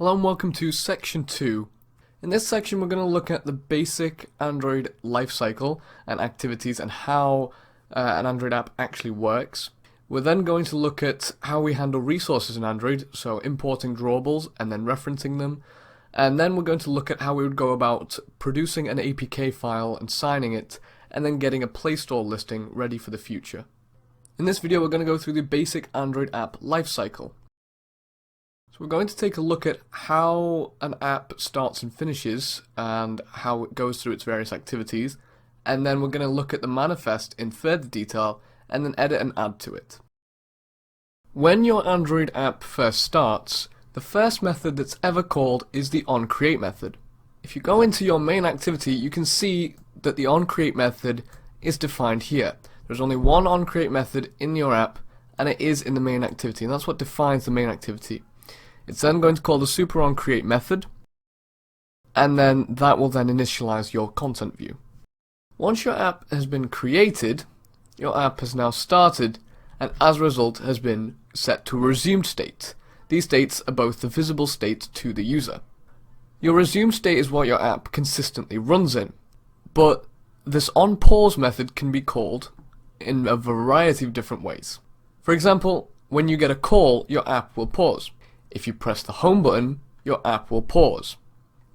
Hello and welcome to section 2. In this section we're going to look at the basic Android lifecycle and activities and how an Android app actually works. We're then going to look at how we handle resources in Android, so importing drawables and then referencing them. And then we're going to look at how we would go about producing an APK file and signing it, and then getting a Play Store listing ready for the future. In this video we're going to go through the basic Android app lifecycle. So we're going to take a look at how an app starts and finishes and how it goes through its various activities, and then we're going to look at the manifest in further detail and then edit and add to it. When your Android app first starts, the first method that's ever called is the Oncreate method. If you go into your main activity, you can see that the Oncreate method is defined here. There's only one Oncreate method in your app, and it is in the main activity, and that's what defines the main activity. It's then going to call the super Oncreate method, and then that will then initialize your content view. Once your app has been created, your app has now started, and as a result has been set to a resumed state. These states are both the visible state to the user. Your resumed state is what your app consistently runs in, but this onPause method can be called in a variety of different ways. For example, when you get a call, your app will pause. If you press the home button, your app will pause.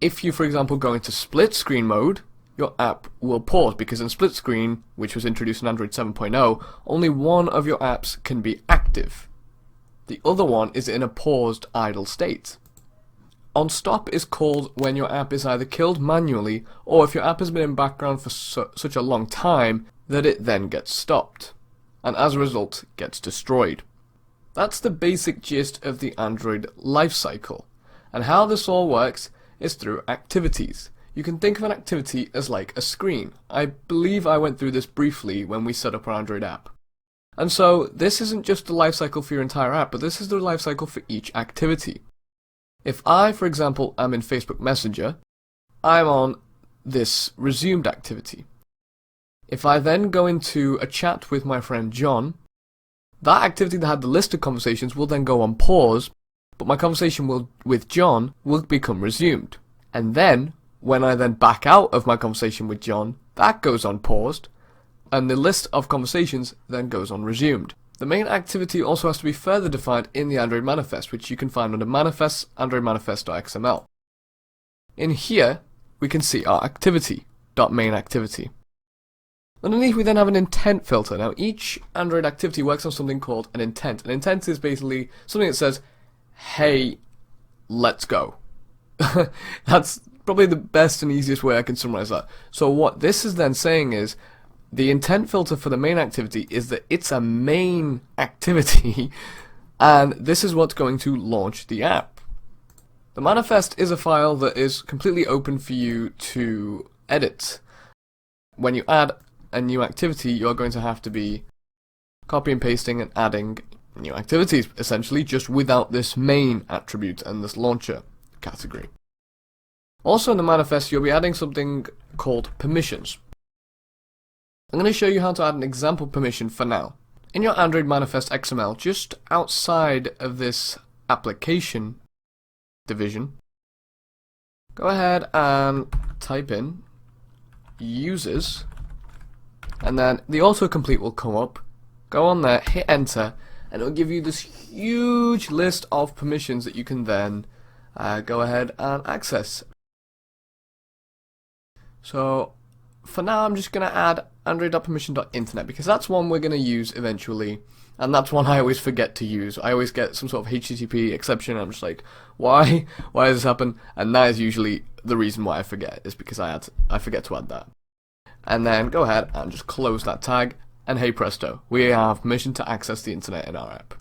If you, for example, go into split screen mode, your app will pause, because in split screen, which was introduced in Android 7.0, only one of your apps can be active. The other one is in a paused idle state. OnStop is called when your app is either killed manually, or if your app has been in background for such a long time that it then gets stopped, and as a result gets destroyed. That's the basic gist of the Android lifecycle, and how this all works is through activities. You can think of an activity as like a screen. I believe I went through this briefly when we set up our Android app. And so this isn't just the lifecycle for your entire app, but this is the lifecycle for each activity. If I, for example, am in Facebook Messenger, I'm on this resumed activity. If I then go into a chat with my friend John, that activity that had the list of conversations will then go on pause, but my conversation with John will become resumed. And then, when I then back out of my conversation with John, that goes on paused, and the list of conversations then goes on resumed. The main activity also has to be further defined in the Android manifest, which you can find under manifests, Android manifest.xml. In here, we can see our activity.mainActivity. Underneath we then have an intent filter. Now each Android activity works on something called an intent. An intent is basically something that says, hey, let's go. That's probably the best and easiest way I can summarize that. So what this is then saying is, the intent filter for the main activity is that it's a main activity, and this is what's going to launch the app. The manifest is a file that is completely open for you to edit. When you add a new activity, you're going to have to be copy and pasting and adding new activities, essentially, just without this main attribute and this launcher category. Also in the manifest, you'll be adding something called permissions. I'm going to show you how to add an example permission for now. In your Android manifest XML, just outside of this application division, go ahead and type in users, and then the autocomplete will come up. Go on there, hit enter, and it will give you this huge list of permissions that you can then go ahead and access. So for now I'm just going to add android.permission.internet, because that's one we're going to use eventually, and that's one I always forget to use. I always get some sort of HTTP exception, and I'm just like, why does this happen? And that is usually the reason why I forget, is because I forget to add that. And then go ahead and just close that tag, and hey presto, we have permission to access the internet in our app.